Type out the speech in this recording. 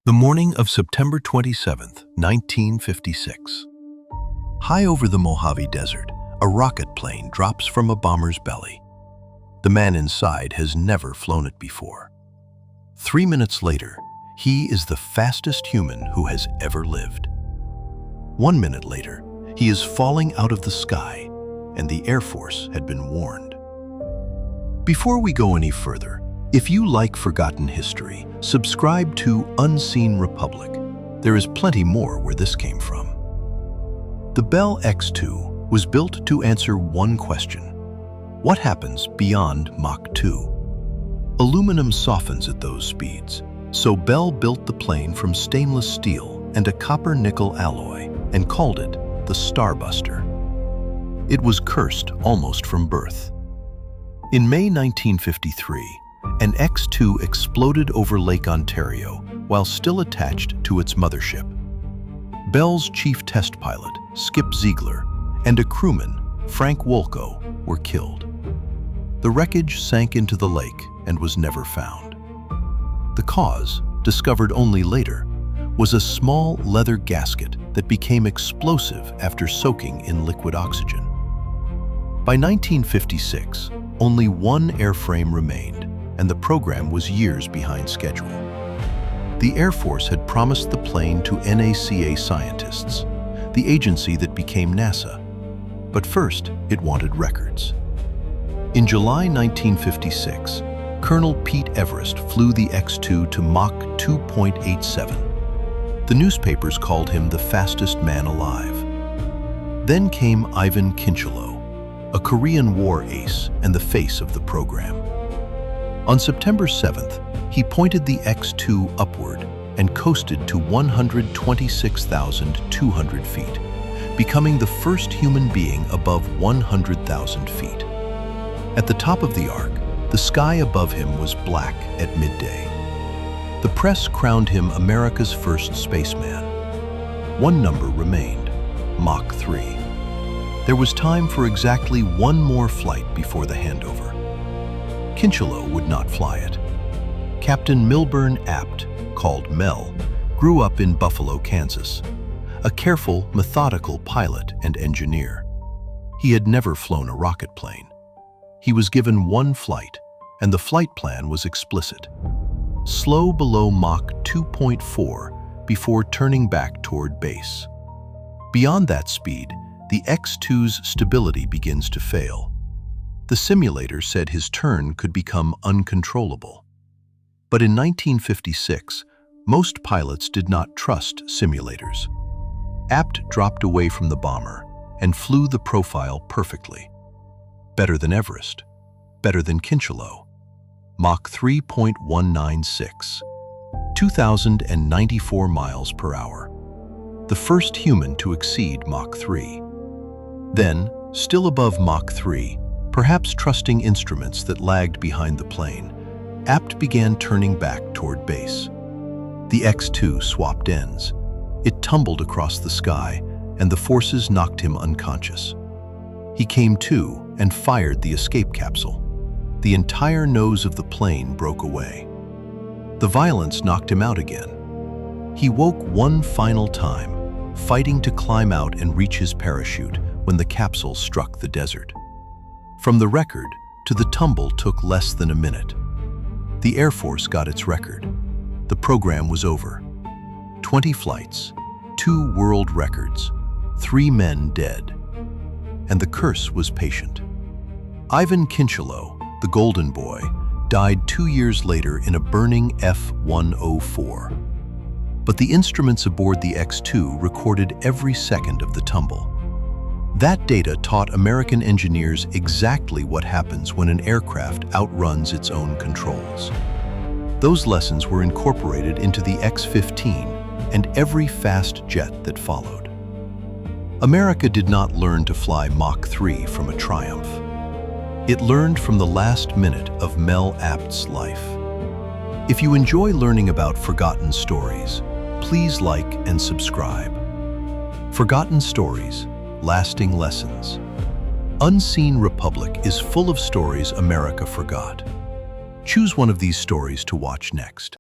The morning of September 27, 1956. High over the Mojave Desert, a rocket plane drops from a bomber's belly. The man inside has never flown it before. 3 minutes later, he is the fastest human who has ever lived. 1 minute later, he is falling out of the sky, and the Air Force had been warned. Before we go any further, if you like forgotten history, subscribe to Unseen Republic. There is plenty more where this came from. The Bell X-2 was built to answer one question: what happens beyond Mach 2? Aluminum softens at those speeds, so Bell built the plane from stainless steel and a copper-nickel alloy and called it the Starbuster. It was cursed almost from birth. In May 1953, an X-2 exploded over Lake Ontario while still attached to its mothership. Bell's chief test pilot, Skip Ziegler, and a crewman, Frank Wolko, were killed. The wreckage sank into the lake and was never found. The cause, discovered only later, was a small leather gasket that became explosive after soaking in liquid oxygen. By 1956, only one airframe remained, and the program was years behind schedule. The Air Force had promised the plane to NACA scientists, the agency that became NASA. But first, it wanted records. In July 1956, Colonel Pete Everest flew the X-2 to Mach 2.87. The newspapers called him the fastest man alive. Then came Ivan Kincheloe, a Korean War ace and the face of the program. On September 7th, he pointed the X-2 upward and coasted to 126,200 feet, becoming the first human being above 100,000 feet. At the top of the arc, the sky above him was black at midday. The press crowned him America's first spaceman. One number remained: Mach 3. There was time for exactly one more flight before the handover. Kincheloe would not fly it. Captain Mel Apt, called Mel, grew up in Buffalo, Kansas, a careful, methodical pilot and engineer. He had never flown a rocket plane. He was given one flight, and the flight plan was explicit: slow below Mach 2.4 before turning back toward base. Beyond that speed, the X-2's stability begins to fail. The simulator said his turn could become uncontrollable. But in 1956, most pilots did not trust simulators. Apt dropped away from the bomber and flew the profile perfectly. Better than Everest, better than Kincheloe. Mach 3.196, 2,094 miles per hour. The first human to exceed Mach 3. Then, still above Mach 3, perhaps trusting instruments that lagged behind the plane, Apt began turning back toward base. The X-2 swapped ends. It tumbled across the sky, and the forces knocked him unconscious. He came to and fired the escape capsule. The entire nose of the plane broke away. The violence knocked him out again. He woke one final time, fighting to climb out and reach his parachute when the capsule struck the desert. From the record to the tumble took less than a minute. The Air Force got its record. The program was over. 20 flights, 2 world records, 3 men dead. And the curse was patient. Ivan Kincheloe, the Golden Boy, died 2 years later in a burning F-104. But the instruments aboard the X-2 recorded every second of the tumble. That data taught American engineers exactly what happens when an aircraft outruns its own controls. Those lessons were incorporated into the X-15 and every fast jet that followed. America did not learn to fly Mach 3 from a triumph. It learned from the last minute of Mel Apt's life. If you enjoy learning about forgotten stories, please like and subscribe. Forgotten Stories, Lasting Lessons. Unseen Republic is full of stories America forgot. Choose one of these stories to watch next.